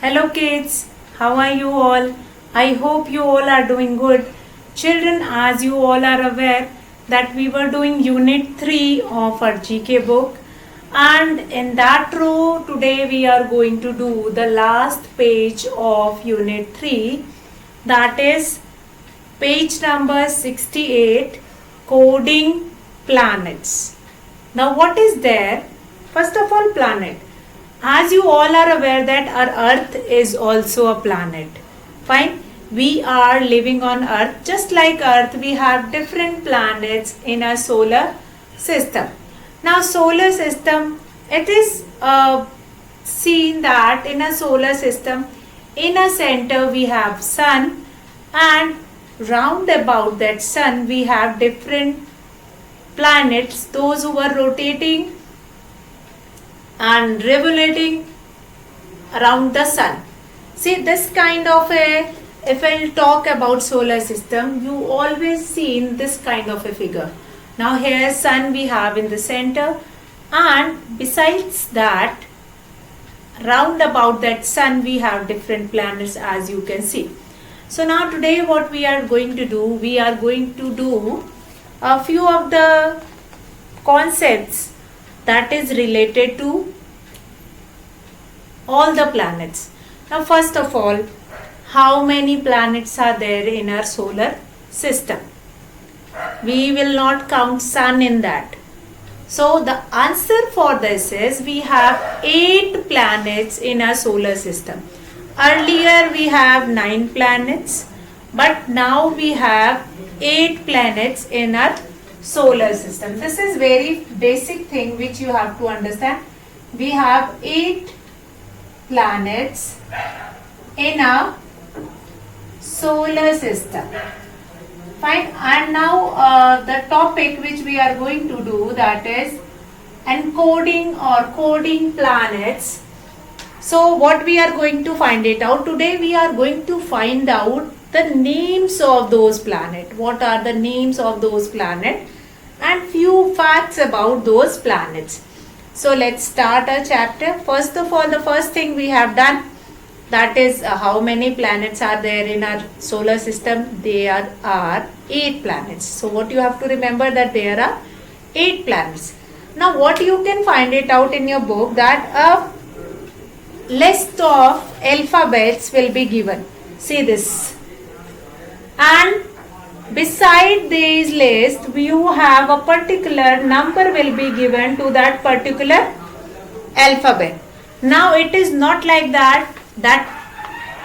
Hello kids, how are you all? I hope you all are doing good. Children, as you all are aware that we were doing unit 3 of our GK book, and in that row today we are going to do the last page of unit 3, that is page number 68, coding planets. Now what is there? First of all, planet. As you all are aware that our earth is also a planet. Fine. We are living on earth. Just like earth, we have different planets in our solar system. Now solar system, it is seen that in a solar system, in a center we have sun, and round about that sun we have different planets, those who are rotating and revoluting around the sun. See, this kind of a, if I'll talk about solar system, you always seen this kind of a figure. Now here sun we have in the center, and besides that, round about that sun we have different planets, as you can see. So now today what we are going to do, we are going to do a few of the concepts that is related to all the planets. Now first of all, how many planets are there in our solar system? We will not count sun in that. So the answer for this is we have 8 planets in our solar system. Earlier we have 9 planets, but now we have 8 planets in our solar system. This is very basic thing which you have to understand. We have 8 planets in a solar system. Fine. And now the topic which we are going to do, that is encoding or coding planets. So what we are going to find it out today, we are going to find out the names of those planets. What are the names of those planets and few facts about those planets. So let's start our chapter. First of all, the first thing we have done, that is how many planets are there in our solar system. There are 8 planets. So what you have to remember, that there are 8 planets. Now what you can find it out in your book, that a list of alphabets will be given. See this. And beside this list, you have a particular number will be given to that particular alphabet. Now it is not like that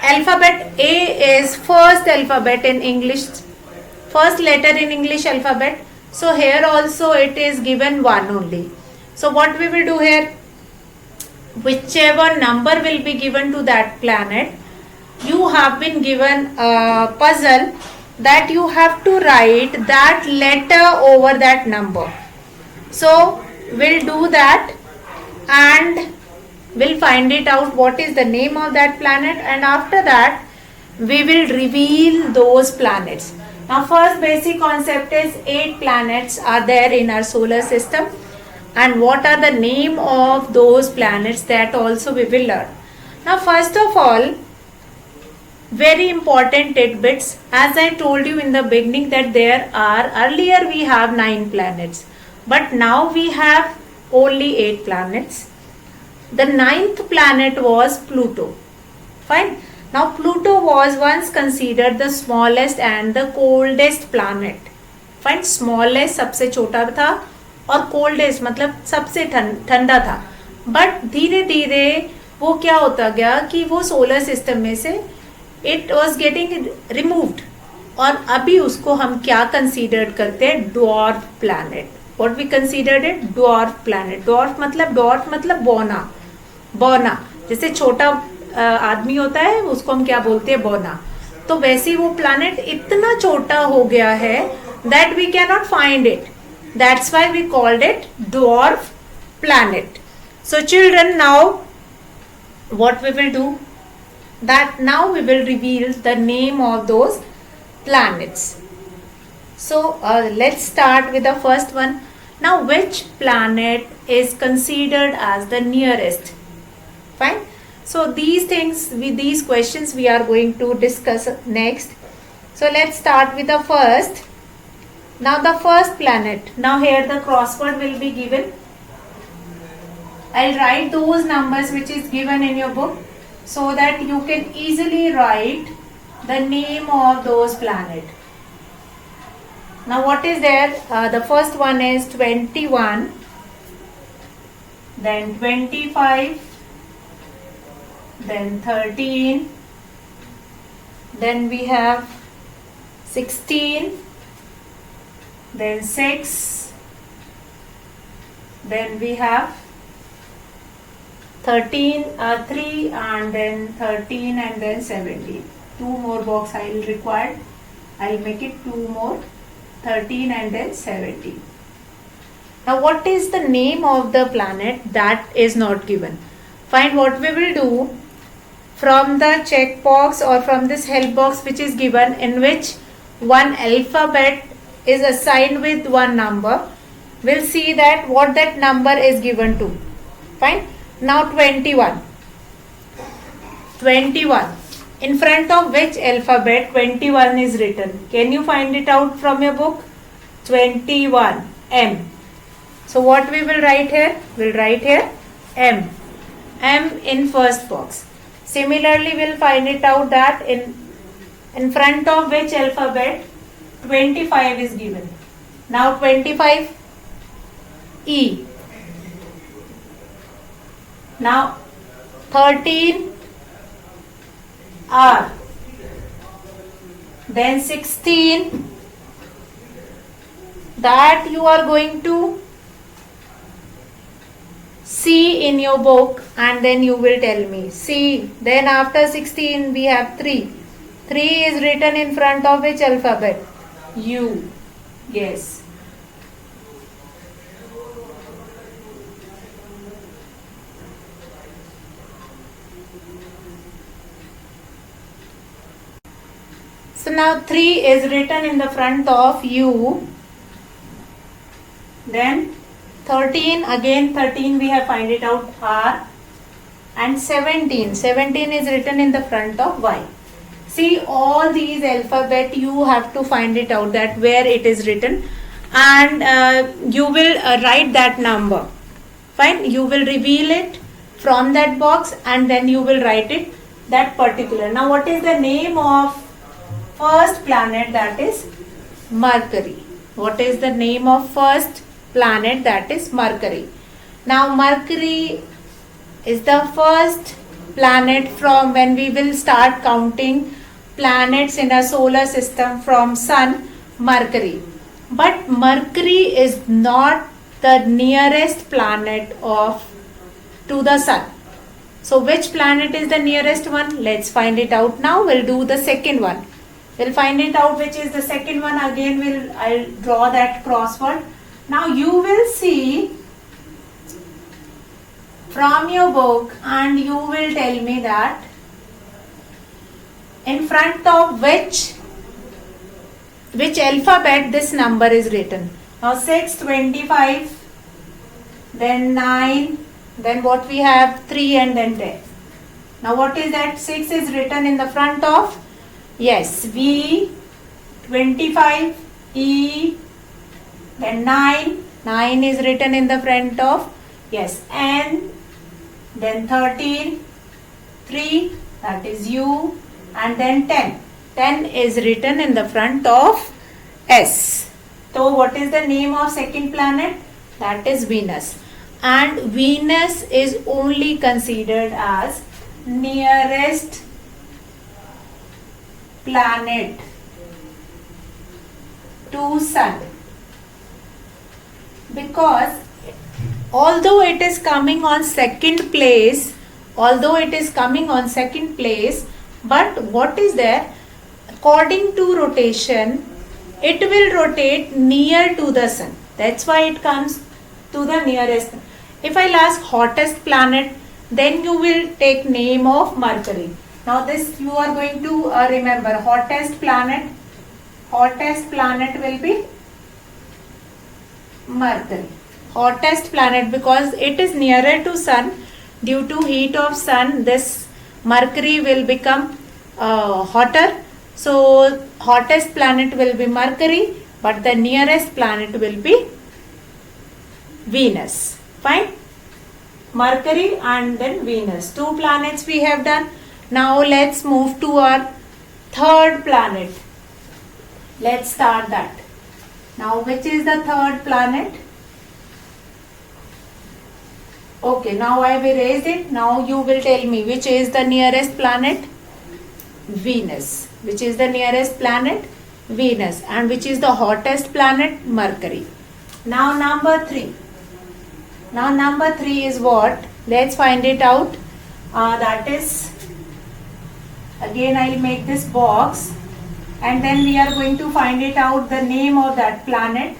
alphabet A is first alphabet in English, first letter in English alphabet. So here also it is given 1 only. So what we will do here, whichever number will be given to that planet, you have been given a puzzle that you have to write that letter over that number. So we'll do that and we'll find it out what is the name of that planet, and after that we will reveal those planets. Now first basic concept is 8 planets are there in our solar system, and what are the name of those planets, that also we will learn. Now first of all, very important tidbits, as I told you in the beginning that there are, earlier we have 9 planets, but now we have only 8 planets. The 9th planet was Pluto. Fine. Now Pluto was once considered the smallest and the coldest planet. Fine. Smallest सबसे छोटा था और coldest मतलब सबसे ठंडा था. But धीरे धीरे वो क्या होता गया कि वो सोलर सिस्टम में से it was getting removed, और अभी उसको हम क्या कंसीडर करते हैं, dwarf planet. What we considered it, dwarf planet. Dwarf मतलब बौना. बौना जैसे छोटा आदमी होता है उसको हम क्या बोलते हैं, बौना. तो वैसे वो प्लैनेट इतना छोटा हो गया है that we cannot find it. That's why we called it dwarf planet. So children, now what we will do, that now we will reveal the name of those planets. So let's start with the first one. Now which planet is considered as the nearest? Fine. So these things, with these questions we are going to discuss next. So let's start with the first. Now the first planet. Now here the crossword will be given. I'll write those numbers which is given in your book so that you can easily write the name of those planet. Now what is there? The first one is 21, then 25, then 13, then we have 16, then 6, then we have 13, 3, and then 13, and then 17. 2 more box I will require. I will make it 2 more, 13 and then 17. Now what is the name of the planet? That is not given. Find what we will do from the check box or from this help box which is given, in which one alphabet is assigned with one number. We'll see that what that number is given to. Fine. Now 21. 21. In front of which alphabet 21 is written? Can you find it out from your book? 21. M. So what we will write here? We'll write here M. M in first box. Similarly, we'll find it out that in front of which alphabet 25 is given. Now 25. E. Now 13, R. Then 16, that you are going to see in your book and then you will tell me. C. Then after 16 we have 3. 3 is written in front of which alphabet? U. Yes. So now 3 is written in the front of U. Then 13, again 13 we have find it out, R. And 17. 17 is written in the front of Y. See, all these alphabet you have to find it out that where it is written, and you will write that number. Fine. You will reveal it from that box and then you will write it that particular. Now what is the name of first planet? That is Mercury. What is the name of first planet? That is Mercury. Now Mercury is the first planet from when we will start counting planets in a solar system from Sun, Mercury. But Mercury is not the nearest planet to the Sun. So which planet is the nearest one? Let's find it out now. We'll do the second one. We'll find it out which is the second one. Again I'll draw that crossword. Now you will see from your book and you will tell me that in front of which alphabet this number is written. Now 6, 25, then 9, then what we have 3 and then 10. Now what is that? 6 is written in the front of, yes, V, 25, E, then 9. 9 is written in the front of, yes, N, then 13, 3, that is U, and then 10. 10 is written in the front of S. So what is the name of second planet? That is Venus. And Venus is only considered as nearest planet to Sun, because although it is coming on second place, but what is there? According to rotation, it will rotate near to the Sun. That's why it comes to the nearest. If I'll ask hottest planet, then you will take name of Mercury. Now this you are going to remember. Hottest planet will be Mercury. Hottest planet because it is nearer to Sun. Due to heat of sun, this Mercury will become hotter. So hottest planet will be Mercury, but the nearest planet will be Venus. Fine. Mercury and then Venus. 2 planets we have done. Now let's move to our third planet. Let's start that. Now which is the third planet? Okay, now I have erased it. Now you will tell me which is the nearest planet? Venus. Which is the nearest planet? Venus. And which is the hottest planet? Mercury. Now number 3. Now number 3 is what? Let's find it out. That is, again I'll make this box, and then we are going to find it out, the name of that planet.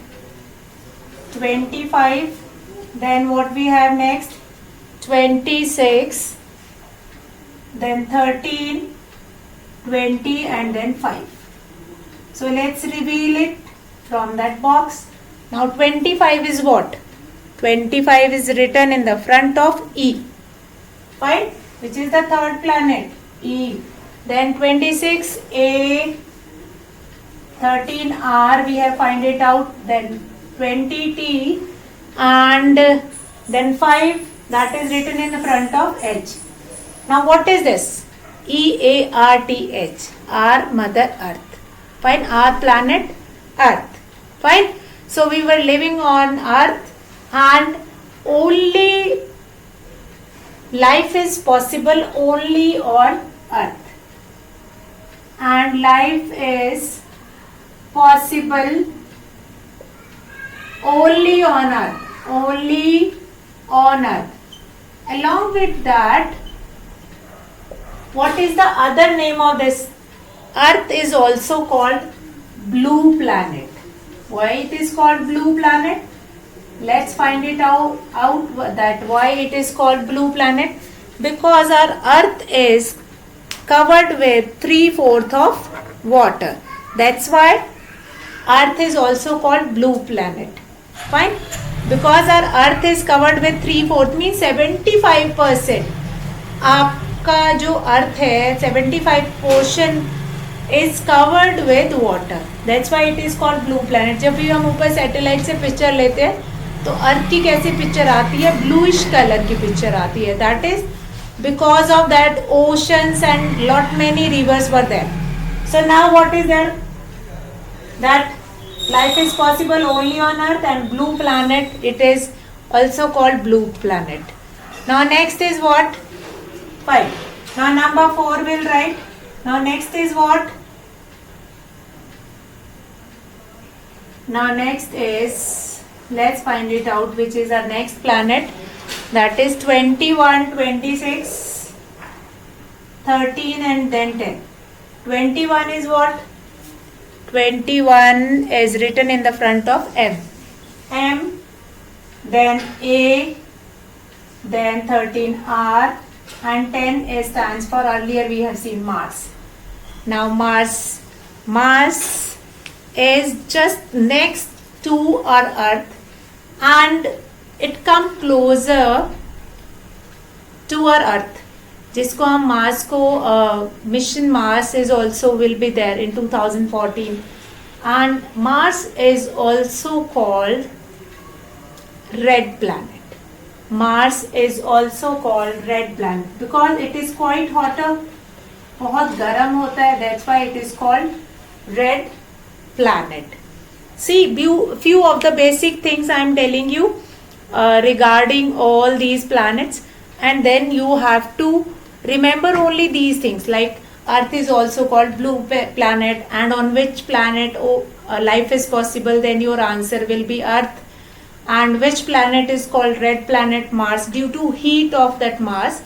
25. Then what we have next? 26. Then 13, 20 and then 5. So let's reveal it from that box. Now 25 is what? 25 is written in the front of E. Fine. Which is the third planet? E. Then 26 A, 13 R, we have find it out. Then 20 T, and then 5, that is written in the front of H. Now what is this? EARTH, our Mother Earth. Fine. Our planet Earth. Fine. So we were living on Earth, and only life is possible only on Earth. And life is possible only on Earth. Only on Earth. Along with that, what is the other name of this? Earth is also called blue planet. Why it is called blue planet? Let's find it out that why it is called blue planet. Because our Earth is covered with 3/4 of water. That's why Earth is also called blue planet. Fine. Because our Earth is covered with 3/4 means 75%. आपका जो Earth है 75% is covered with water. That's why it is called blue planet. जब भी हम ऊपर satellite से picture लेते हैं तो अर्थ की कैसी पिक्चर आती है? ब्लूइश कलर की पिक्चर आती है. That is because of that oceans and lot many rivers were there. So now what is there? दैट life is possible only on Earth, and blue planet, it is also called blue planet. Now next is what? 5. Now number 4 we'll write. Now next is what? Now next is, let's find it out, which is our next planet. That is 21, 26, 13 and then 10. 21 is what? 21 is written in the front of M. M, then A, then 13 R, and 10 is stands for, earlier we have seen Mars. Now Mars is just next to our Earth, and it come closer to our Earth. जिसको हम Mars को mission Mars is also will be there in 2014, and Mars is also called red planet. Mars is also called red planet because it is quite hotter. बहुत गर्म होता है. That's why it is called red planet. See, few of the basic things I am telling you regarding all these planets, and then you have to remember only these things, like Earth is also called blue planet, and on which planet life is possible, then your answer will be Earth. And which planet is called red planet? Mars. Due to heat of that Mars,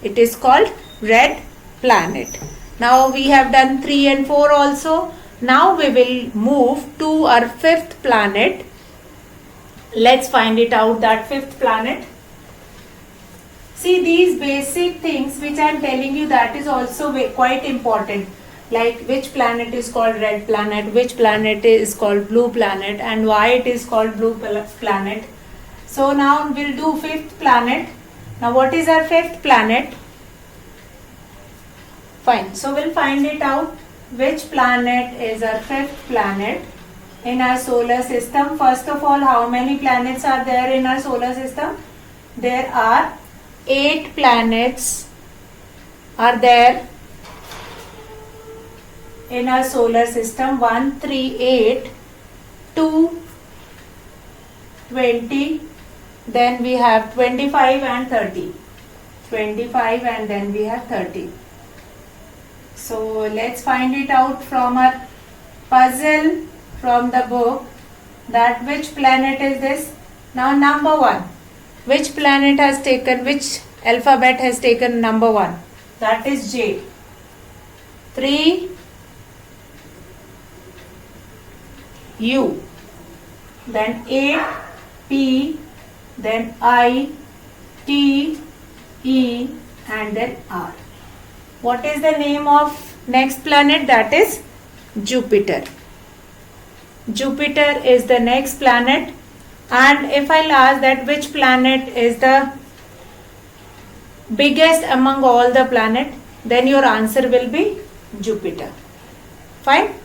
it is called red planet. Now we have done 3 and 4 also. Now we will move to our 5th planet. Let's find it out, that 5th planet. See, these basic things which I am telling you, that is also quite important, like which planet is called red planet, which planet is called blue planet, and why it is called blue planet. So now we'll do 5th planet. Now what is our fifth planet? Fine. So we'll find it out. Which planet is our fifth planet in our solar system? First of all, how many planets are there in our solar system? There are 8 planets are there in our solar system. 1, 3, 8, 2, 20, then we have 25 and 30. 25 and then we have 30. So let's find it out from our puzzle from the book, that which planet is this. Now number 1, which planet has taken, which alphabet has taken number 1? That is J. 3, U, then 8, P, then I, T, E, and then R. What is the name of next planet? That is Jupiter. Jupiter is the next planet. And if I'll ask that which planet is the biggest among all the planets, then your answer will be Jupiter. Fine.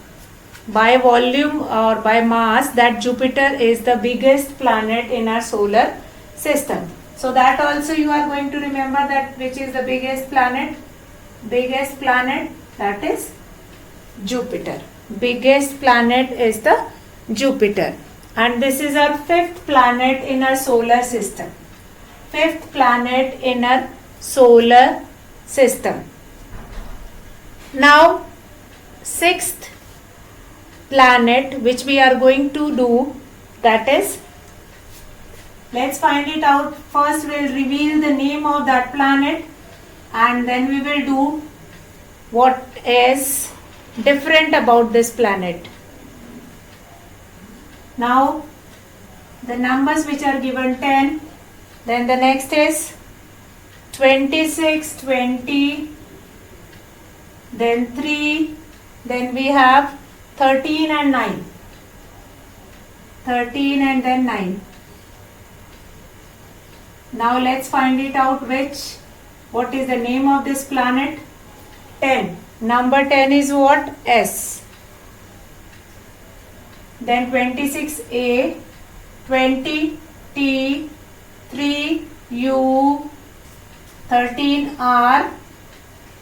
By volume or by mass, that Jupiter is the biggest planet in our solar system. So that also you are going to remember, that which is the biggest planet. Biggest planet, that is Jupiter. Biggest planet is the Jupiter. And this is our fifth planet in our solar system. Fifth planet in our solar system. Now, sixth planet which we are going to do, that is, let's find it out. First we'll reveal the name of that planet, and then we will do what is different about this planet. Now the numbers which are given 10, then the next is 26, 20, then 3, then we have 13 and 9. 13 and then 9. Now let's find it out what is the name of this planet? 10. Number 10 is what? S. Then 26A, 20 T, 3 U, 13 R,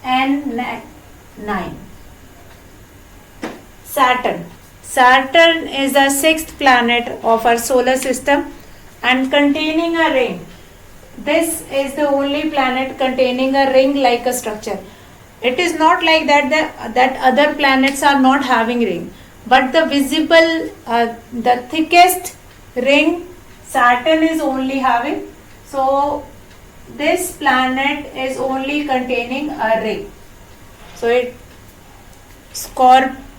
and 9. Saturn. Saturn is the sixth planet of our solar system and containing a ring. This is the only planet containing a ring-like a structure. It is not like that other planets are not having ring, but the visible, the thickest ring Saturn is only having. So this planet is only containing a ring. So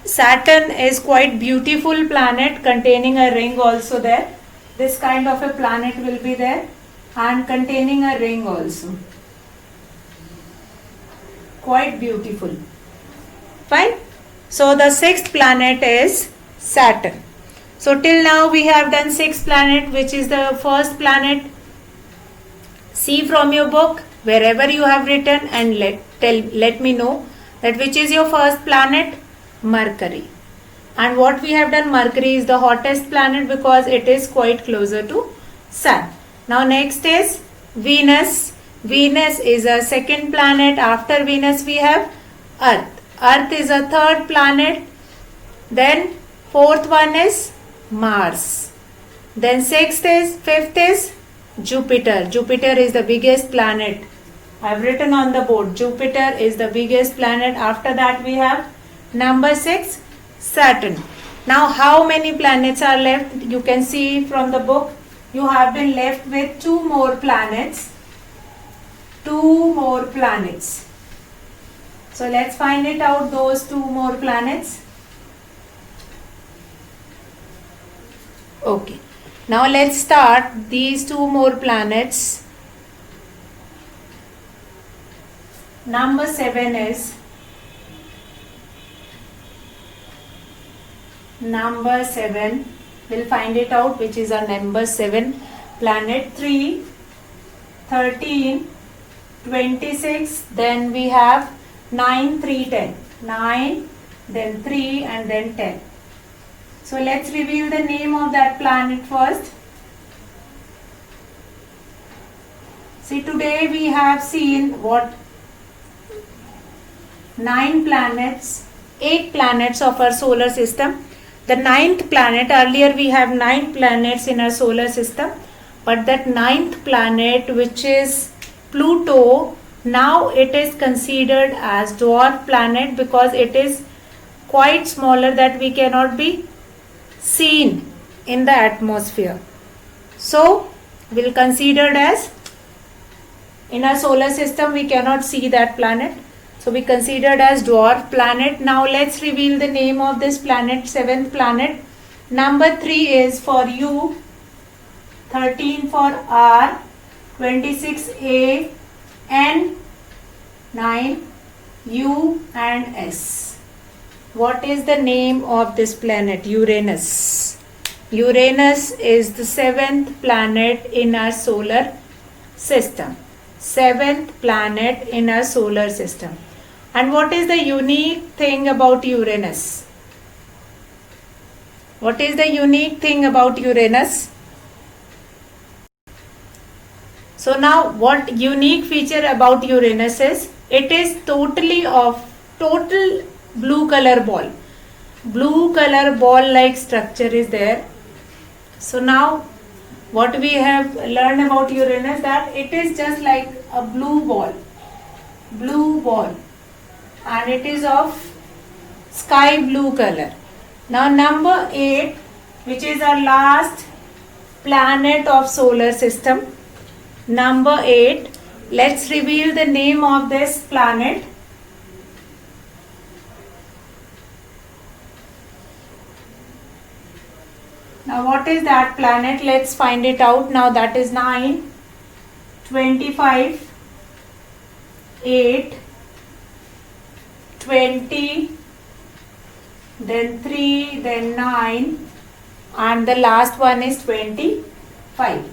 Saturn is quite beautiful planet containing a ring also there. This kind of a planet will be there and containing a ring also. Quite beautiful. Fine. So the sixth planet is Saturn. So till now we have done 6 planets, which is the first planet. See from your book wherever you have written and let me know that which is your first planet. Mercury. And what we have done, Mercury is the hottest planet because it is quite closer to Sun. Now next is Venus. Venus is a second planet. After Venus we have Earth. Earth is a third planet. Then fourth one is Mars. Then fifth is Jupiter. Jupiter is the biggest planet. I have written on the board. Jupiter is the biggest planet. After that we have number 6, Saturn. Now how many planets are left? You can see from the book. You have been left with 2 more planets. 2 more planets. So let's find it out, those 2 more planets. Okay. Now let's start these 2 more planets. Number 7 is number 7. We'll find it out which is our number 7 planet. 3 13, 26, then we have 9, 3, 10. 9, then 3 and then 10. So let's reveal the name of that planet first. See, today we have seen what 9 planets, 8 planets of our solar system. The 9th planet, earlier we have 9 planets in our solar system, but that 9th planet, which is Pluto, now it is considered as dwarf planet because it is quite smaller that we cannot be seen in the atmosphere. So we'll consider it as in our solar system we cannot see that planet. So we considered as dwarf planet. Now let's reveal the name of this planet, 7th planet. Number 3 is for U, 13 for R, 26 A, N, 9 U and S. What is the name of this planet? Uranus. Uranus is the 7th planet in our solar system. 7th planet in our solar system. And what is the unique thing about Uranus? What is the unique thing about Uranus? So now what unique feature about Uranus is, it is total blue color ball. Blue color ball like structure is there. So now what we have learned about Uranus, that it is just like a blue ball, and it is of sky blue color. Now number 8, which is our last planet of solar system. Number 8, let's reveal the name of this planet. Now what is that planet? Let's find it out. Now that is 9, 25, 8, 20, then 3, then 9, and the last one is 25.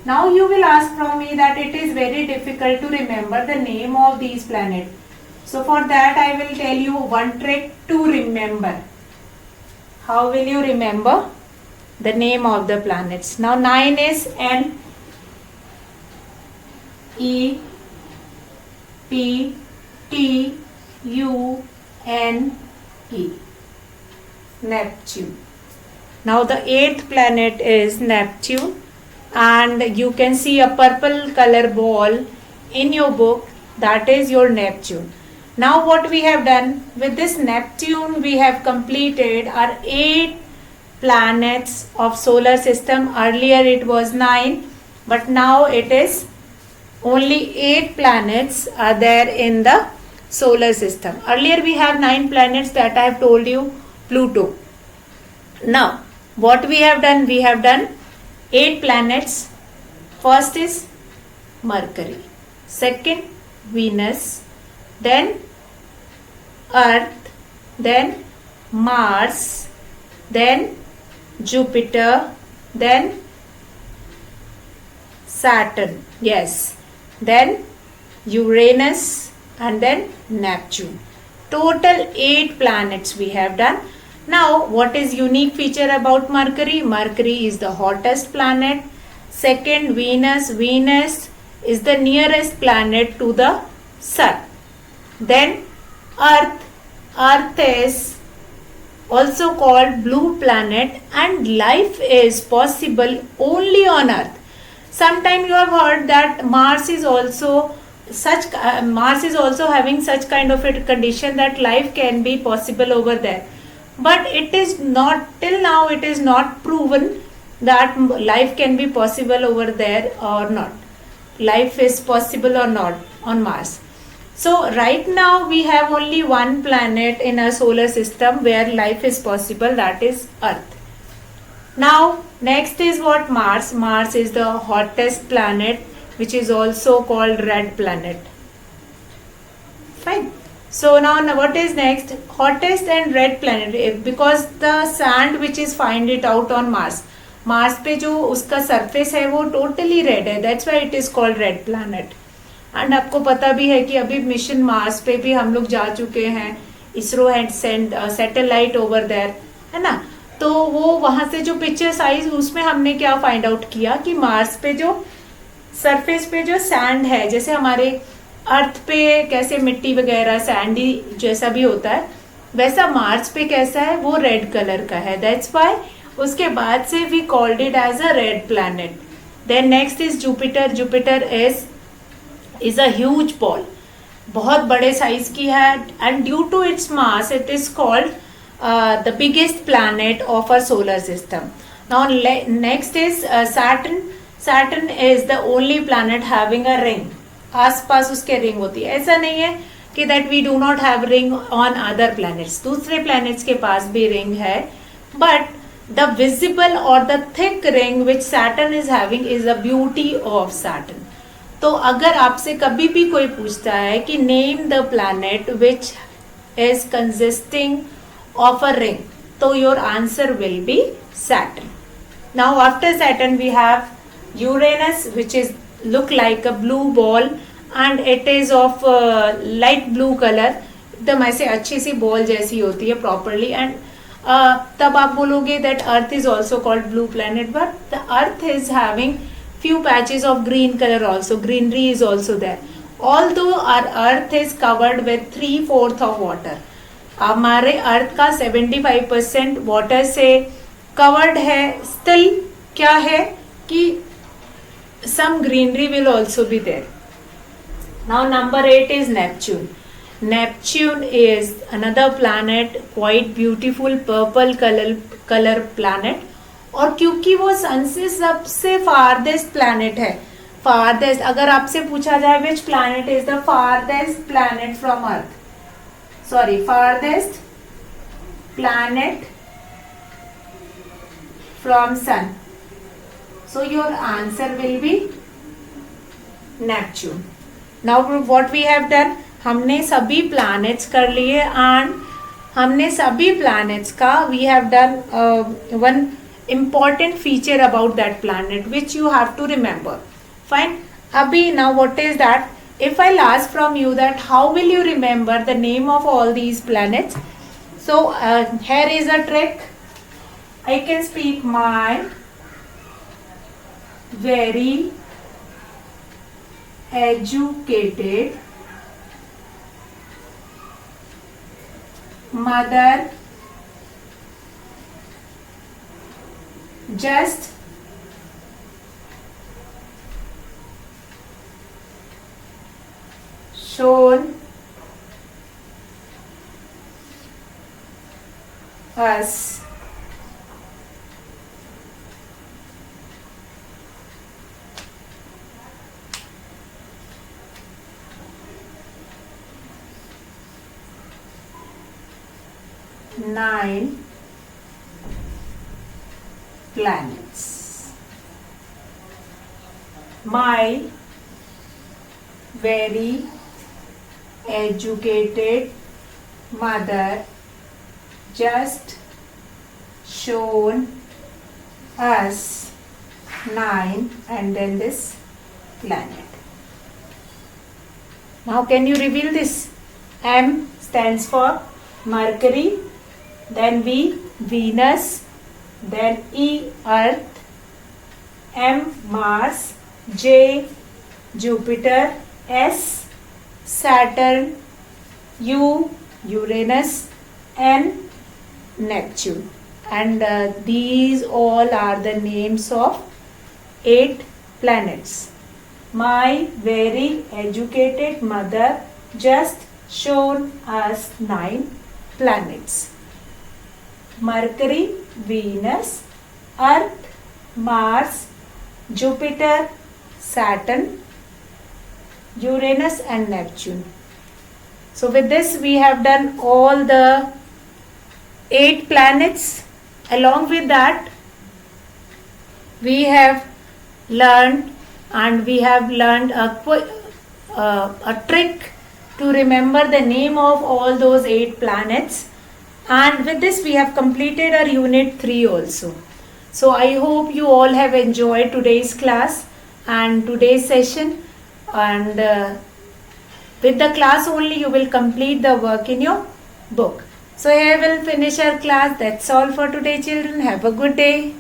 Now you will ask from me that it is very difficult to remember the name of these planets. So for that I will tell you one trick to remember. How will you remember the name of the planets? Now 9 is N, E, P, T, U, N, E. Neptune. Now the 8th planet is Neptune, and you can see a purple color ball in your book, that is your Neptune. Now what we have done with this Neptune, we have completed our 8 planets of solar system. Earlier it was 9, but now it is only 8 planets are there in the solar system. Earlier we have 9 planets that I have told you, Pluto. Now what we have done? We have done 8 planets. First is Mercury, second Venus, then Earth, then Mars, then Jupiter, then Saturn, yes, then Uranus, and then Neptune. Total 8 planets we have done. Now what is unique feature about Mercury? Mercury is the hottest planet. Second Venus. Venus is the nearest planet to the Sun. Then Earth. Earth is also called blue planet, and life is possible only on Earth. Sometime you have heard that Mars is also having such kind of a condition that life can be possible over there. But it is not, till now it is not proven that life can be possible over there or not. Life is possible or not on Mars. So right now we have only one planet in our solar system where life is possible, that is Earth. Now next is what? Mars. Mars is the hottest planet, which is also called red planet. Fine. So now what is next? Hottest and red planet, because the sand which is find it out on Mars. Mars पे जो उसका surface है वो totally red है, that's why it is called red planet. And आपको पता भी है कि अभी मिशन मार्स पे भी हम लोग जा चुके हैं, ISRO had send satellite over there, है ना। तो वो वहां से जो पिक्चर्स आई उसमें हमने क्या फाइंड आउट किया कि मार्स पे जो सरफेस पे जो सैंड है, जैसे हमारे अर्थ पे कैसे मिट्टी वगैरह सैंडी जैसा भी होता है, वैसा मार्स पे कैसा है, वो रेड कलर का है, दैट्स व्हाई उसके बाद से we called it as a red planet. Then next is Jupiter. Jupiter is a huge ball, बहुत बड़े साइज की है, and due to its mass it is called the biggest planet of a solar system. Now next is Saturn. Saturn is the only planet having a ring, आसपास उसके ring होती है। ऐसा नहीं है कि that we do not have ring on other planets, दूसरे planets के पास भी रिंग है, बट द विजिबल और the thick ring which Saturn is having is the beauty of Saturn. तो अगर आपसे कभी भी कोई पूछता है कि name the planet which is consisting of a ring, तो your answer will be Saturn. Now after Saturn we have Uranus which is look like a blue ball and it is of light blue color, एकदम ऐसे अच्छी सी ball जैसी होती है properly. And तब आप बोलोगे that earth is also called blue planet, but the earth is having few patches of green color also, greenery is also there, although our earth is covered with 3/4 of water। हमारे अर्थ का 75% water से covered है, still क्या है कि some greenery will also be there। Now number 8 is Neptune। Neptune is another planet, quite beautiful purple color planet, और क्योंकि वो सन से सबसे फारदेस्ट प्लैनेट है, फारदेस्ट, अगर आपसे पूछा जाए which planet is the farthest planet from earth, sorry farthest planet from sun, so your answer will be Neptune। now what we have done, हमने सभी planets कर लिए and हमने सभी planets का we have done one important feature about that planet which you have to remember। fine, अभी now what is that, if I'll ask from you that how will you remember the name of all these planets, so here is a trick। I can speak my very educated mother just shown us nine planets। My very educated mother just shown us 9 and then this planet। Now can you reveal this? M stands for Mercury, then V Venus, then E Earth, M Mars, J Jupiter, S Saturn, U Uranus, N Neptune, and these all are the names of 8 planets। My very educated mother just shown us 9 planets: Mercury, Venus, Earth, Mars, Jupiter, Saturn, Uranus and Neptune। So with this we have done all the 8 planets। Along with that we have learned a trick to remember the name of all those 8 planets, and with this we have completed our unit 3 also। So I hope you all have enjoyed today's class and today's session, and with the class only you will complete the work in your book. So here we'll finish our class. That's all for today, children. Have a good day.